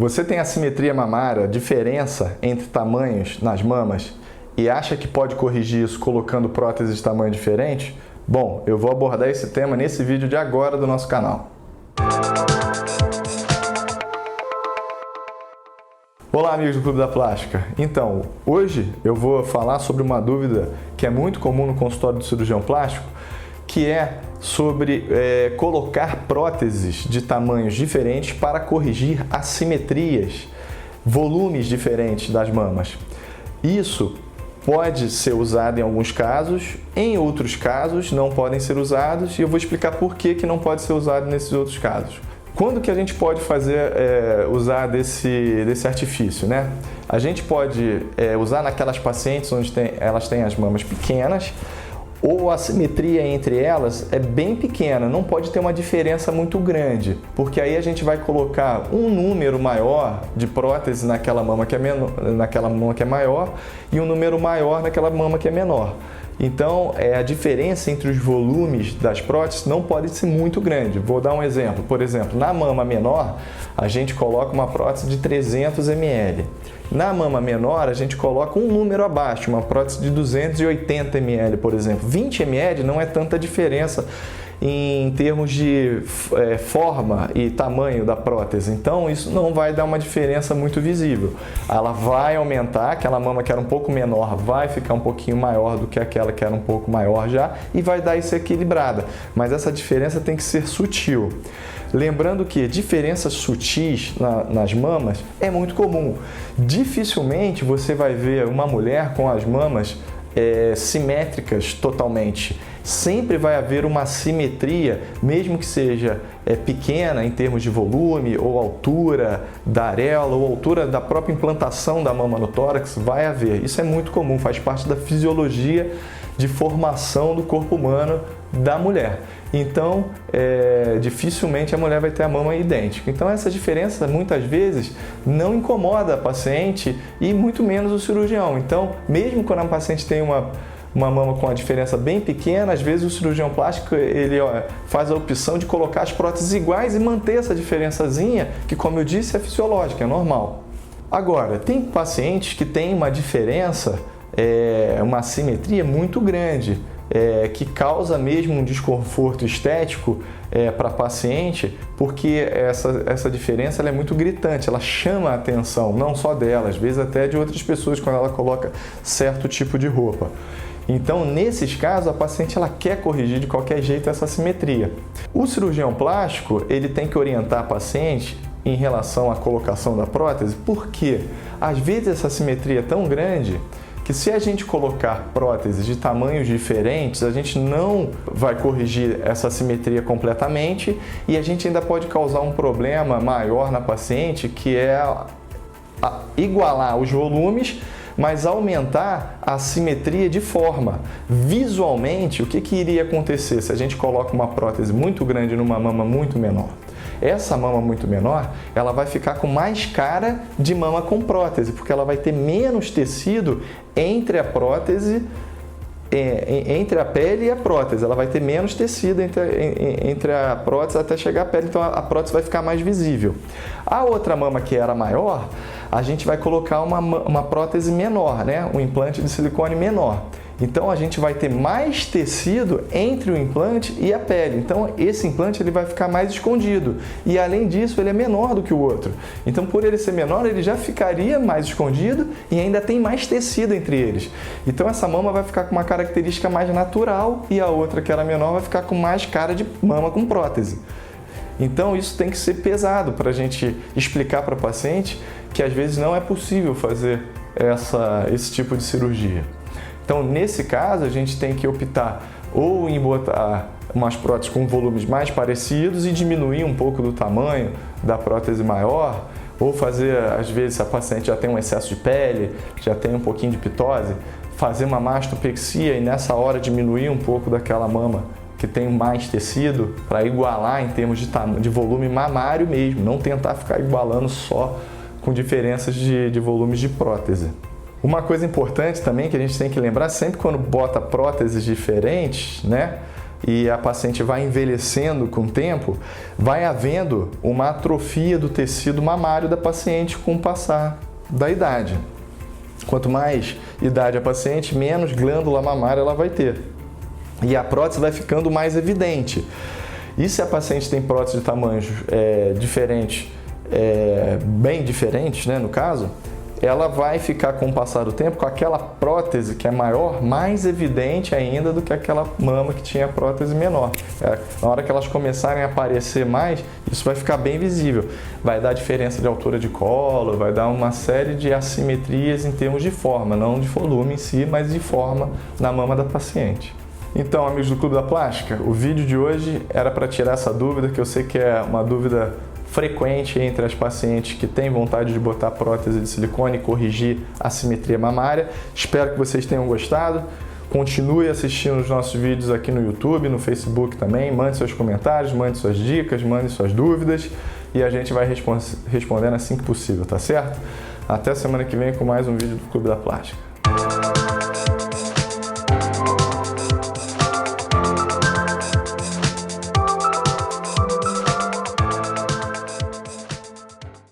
Você tem assimetria mamária, diferença entre tamanhos nas mamas e acha que pode corrigir isso colocando próteses de tamanho diferente? Bom, eu vou abordar esse tema nesse vídeo de agora do nosso canal. Olá, amigos do Clube da Plástica. Então, hoje eu vou falar sobre uma dúvida que é muito comum no consultório do cirurgião plástico, que é sobre colocar próteses de tamanhos diferentes para corrigir assimetrias, volumes diferentes das mamas. Isso pode ser usado em alguns casos, em outros casos não podem ser usados, e eu vou explicar por que não pode ser usado nesses outros casos. Quando que a gente pode usar desse artifício, né? A gente pode usar naquelas pacientes onde elas têm as mamas pequenas, ou a simetria entre elas é bem pequena, não pode ter uma diferença muito grande, porque aí a gente vai colocar um número maior de prótese naquela mama que é menor, naquela mama que é maior, e um número maior naquela mama que é menor. Então, a diferença entre os volumes das próteses não pode ser muito grande. Vou dar um exemplo. Por exemplo, na mama menor, a gente coloca uma prótese de 300 ml. Na mama menor, a gente coloca um número abaixo, uma prótese de 280 ml, por exemplo. 20 ml não é tanta diferença em termos de forma e tamanho da prótese. Então, isso não vai dar uma diferença muito visível. Ela vai aumentar, aquela mama que era um pouco menor vai ficar um pouquinho maior do que aquela que era um pouco maior já, e vai dar isso equilibrada. Mas essa diferença tem que ser sutil. Lembrando que diferenças sutis nas mamas é muito comum. Dificilmente você vai ver uma mulher com as mamas simétricas totalmente. Sempre vai haver uma simetria, mesmo que seja pequena em termos de volume ou altura da areola ou altura da própria implantação da mama no tórax, vai haver. Isso é muito comum, faz parte da fisiologia de formação do corpo humano da mulher. Então, dificilmente a mulher vai ter a mama idêntica. Então, essa diferença muitas vezes não incomoda a paciente e muito menos o cirurgião. Então, mesmo quando a paciente tem uma mama com uma diferença bem pequena, às vezes o cirurgião plástico faz a opção de colocar as próteses iguais e manter essa diferençazinha, que, como eu disse, é fisiológica, é normal. Agora, tem pacientes que têm uma diferença, uma assimetria muito grande, que causa mesmo um desconforto estético para a paciente, porque essa diferença ela é muito gritante, ela chama a atenção, não só dela, às vezes até de outras pessoas quando ela coloca certo tipo de roupa. Então, nesses casos, a paciente ela quer corrigir de qualquer jeito essa assimetria. O cirurgião plástico ele tem que orientar a paciente em relação à colocação da prótese, porque às vezes essa assimetria é tão grande que se a gente colocar próteses de tamanhos diferentes, a gente não vai corrigir essa assimetria completamente e a gente ainda pode causar um problema maior na paciente, que é igualar os volumes, mas aumentar a simetria de forma. Visualmente, o que iria acontecer se a gente coloca uma prótese muito grande numa mama muito menor? Essa mama muito menor, ela vai ficar com mais cara de mama com prótese, porque ela vai ter menos tecido entre a prótese, entre a pele e a prótese. Ela vai ter menos tecido entre a prótese até chegar à pele, então a prótese vai ficar mais visível. A outra mama que era maior, a gente vai colocar uma prótese menor, né? Um implante de silicone menor. Então, a gente vai ter mais tecido entre o implante e a pele. Então, esse implante ele vai ficar mais escondido. E, além disso, ele é menor do que o outro. Então, por ele ser menor, ele já ficaria mais escondido e ainda tem mais tecido entre eles. Então, essa mama vai ficar com uma característica mais natural e a outra, que era menor, vai ficar com mais cara de mama com prótese. Então, isso tem que ser pesado para a gente explicar para o paciente que, às vezes, não é possível fazer esse tipo de cirurgia. Então, nesse caso, a gente tem que optar ou em botar umas próteses com volumes mais parecidos e diminuir um pouco do tamanho da prótese maior, ou fazer, às vezes, se a paciente já tem um excesso de pele, já tem um pouquinho de pitose, fazer uma mastopexia e nessa hora diminuir um pouco daquela mama que tem mais tecido para igualar em termos de volume mamário mesmo, não tentar ficar igualando só com diferenças de volumes de prótese. Uma coisa importante também que a gente tem que lembrar, sempre quando bota próteses diferentes, né? e a paciente vai envelhecendo com o tempo, vai havendo uma atrofia do tecido mamário da paciente com o passar da idade. Quanto mais idade a paciente, menos glândula mamária ela vai ter. E a prótese vai ficando mais evidente. E se a paciente tem prótese de tamanhos diferentes, bem diferentes, né, no caso, ela vai ficar com o passar do tempo com aquela prótese que é maior, mais evidente ainda do que aquela mama que tinha prótese menor. Na hora que elas começarem a aparecer mais, isso vai ficar bem visível. Vai dar diferença de altura de colo, vai dar uma série de assimetrias em termos de forma, não de volume em si, mas de forma na mama da paciente. Então, amigos do Clube da Plástica, o vídeo de hoje era para tirar essa dúvida, que eu sei que é uma dúvida frequente entre as pacientes que têm vontade de botar prótese de silicone e corrigir a assimetria mamária. Espero que vocês tenham gostado. Continue assistindo os nossos vídeos aqui no YouTube, no Facebook também. Mande seus comentários, mande suas dicas, mande suas dúvidas e a gente vai respondendo assim que possível, tá certo? Até semana que vem com mais um vídeo do Clube da Plástica.